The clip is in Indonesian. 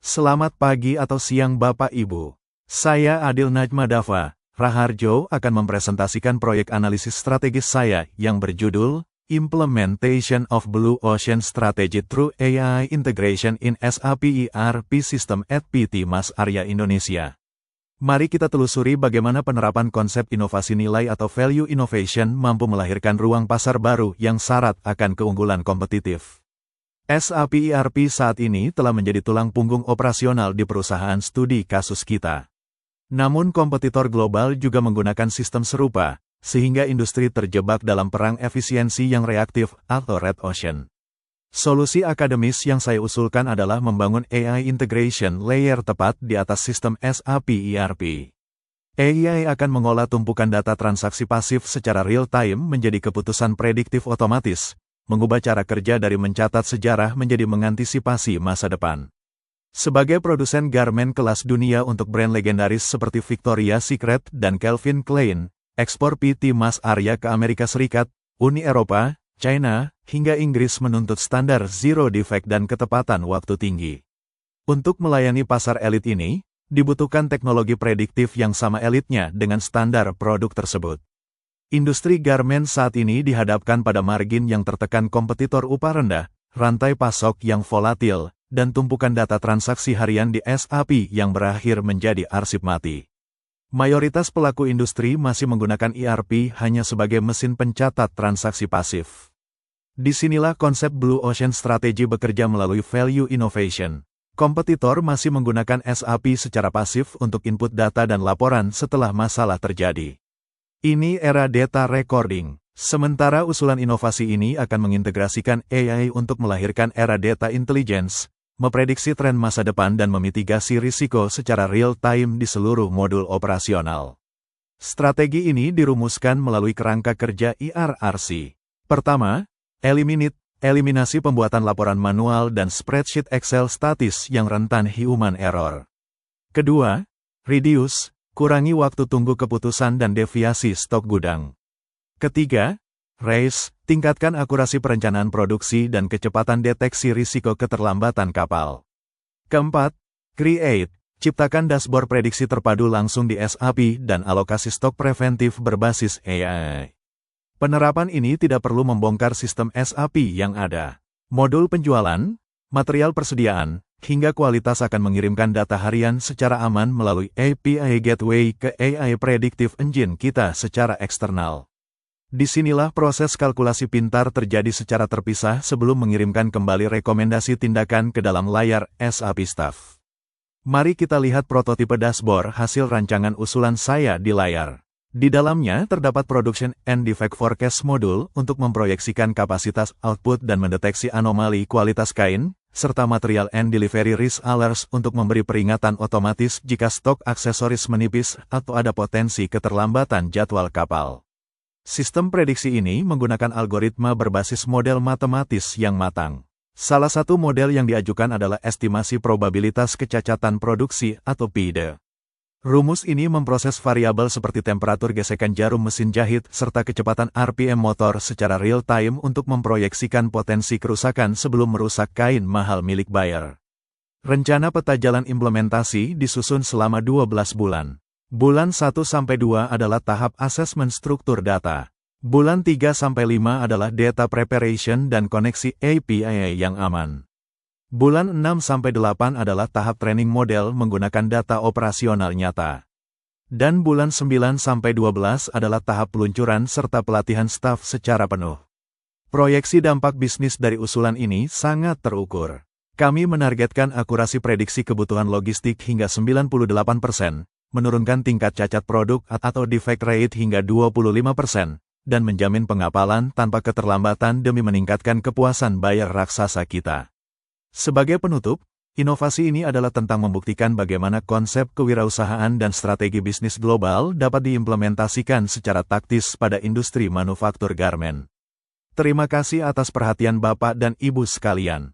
Selamat pagi atau siang Bapak Ibu. Saya Adil Najmadava, Raharjo akan mempresentasikan proyek analisis strategis saya yang berjudul Implementation of Blue Ocean Strategy Through AI Integration in SAP ERP System at PT Mas Arya Indonesia. Mari kita telusuri bagaimana penerapan konsep inovasi nilai atau value innovation mampu melahirkan ruang pasar baru yang syarat akan keunggulan kompetitif. SAP ERP saat ini telah menjadi tulang punggung operasional di perusahaan studi kasus kita. Namun kompetitor global juga menggunakan sistem serupa, sehingga industri terjebak dalam perang efisiensi yang reaktif atau Red Ocean. Solusi akademis yang saya usulkan adalah membangun AI integration layer tepat di atas sistem SAP ERP. AI akan mengolah tumpukan data transaksi pasif secara real-time menjadi keputusan prediktif otomatis, mengubah cara kerja dari mencatat sejarah menjadi mengantisipasi masa depan. Sebagai produsen garmen kelas dunia untuk brand legendaris seperti Victoria's Secret dan Calvin Klein, ekspor PT Mas Arya ke Amerika Serikat, Uni Eropa, China, hingga Inggris menuntut standar zero defect dan ketepatan waktu tinggi. Untuk melayani pasar elit ini, dibutuhkan teknologi prediktif yang sama elitnya dengan standar produk tersebut. Industri garmen saat ini dihadapkan pada margin yang tertekan kompetitor upah rendah, rantai pasok yang volatil, dan tumpukan data transaksi harian di SAP yang berakhir menjadi arsip mati. Mayoritas pelaku industri masih menggunakan ERP hanya sebagai mesin pencatat transaksi pasif. Disinilah konsep Blue Ocean Strategy bekerja melalui value innovation. Kompetitor masih menggunakan SAP secara pasif untuk input data dan laporan setelah masalah terjadi. Ini era data recording. Sementara usulan inovasi ini akan mengintegrasikan AI untuk melahirkan era data intelligence, memprediksi tren masa depan dan memitigasi risiko secara real-time di seluruh modul operasional. Strategi ini dirumuskan melalui kerangka kerja IRRC. Pertama, eliminasi pembuatan laporan manual dan spreadsheet Excel statis yang rentan human error. Kedua, reduce, kurangi waktu tunggu keputusan dan deviasi stok gudang. Ketiga, raise, tingkatkan akurasi perencanaan produksi dan kecepatan deteksi risiko keterlambatan kapal. Keempat, create, ciptakan dashboard prediksi terpadu langsung di SAP dan alokasi stok preventif berbasis AI. Penerapan ini tidak perlu membongkar sistem SAP yang ada. Modul penjualan, material persediaan, hingga kualitas akan mengirimkan data harian secara aman melalui API Gateway ke AI Predictive Engine kita secara eksternal. Disinilah proses kalkulasi pintar terjadi secara terpisah sebelum mengirimkan kembali rekomendasi tindakan ke dalam layar SAP Staff. Mari kita lihat prototipe dashboard hasil rancangan usulan saya di layar. Di dalamnya terdapat Production and Defect Forecast modul untuk memproyeksikan kapasitas output dan mendeteksi anomali kualitas kain, serta Material and Delivery Risk Alerts untuk memberi peringatan otomatis jika stok aksesoris menipis atau ada potensi keterlambatan jadwal kapal. Sistem prediksi ini menggunakan algoritma berbasis model matematis yang matang. Salah satu model yang diajukan adalah estimasi probabilitas kecacatan produksi atau PIDE. Rumus ini memproses variabel seperti temperatur gesekan jarum mesin jahit serta kecepatan RPM motor secara real-time untuk memproyeksikan potensi kerusakan sebelum merusak kain mahal milik buyer. Rencana peta jalan implementasi disusun selama 12 bulan. Bulan 1-2 adalah tahap asesmen struktur data. Bulan 3-5 adalah data preparation dan koneksi API yang aman. Bulan 6-8 adalah tahap training model menggunakan data operasional nyata. Dan bulan 9-12 adalah tahap peluncuran serta pelatihan staf secara penuh. Proyeksi dampak bisnis dari usulan ini sangat terukur. Kami menargetkan akurasi prediksi kebutuhan logistik hingga 98%, menurunkan tingkat cacat produk atau defect rate hingga 25%, dan menjamin pengapalan tanpa keterlambatan demi meningkatkan kepuasan buyer raksasa kita. Sebagai penutup, inovasi ini adalah tentang membuktikan bagaimana konsep kewirausahaan dan strategi bisnis global dapat diimplementasikan secara taktis pada industri manufaktur garmen. Terima kasih atas perhatian Bapak dan Ibu sekalian.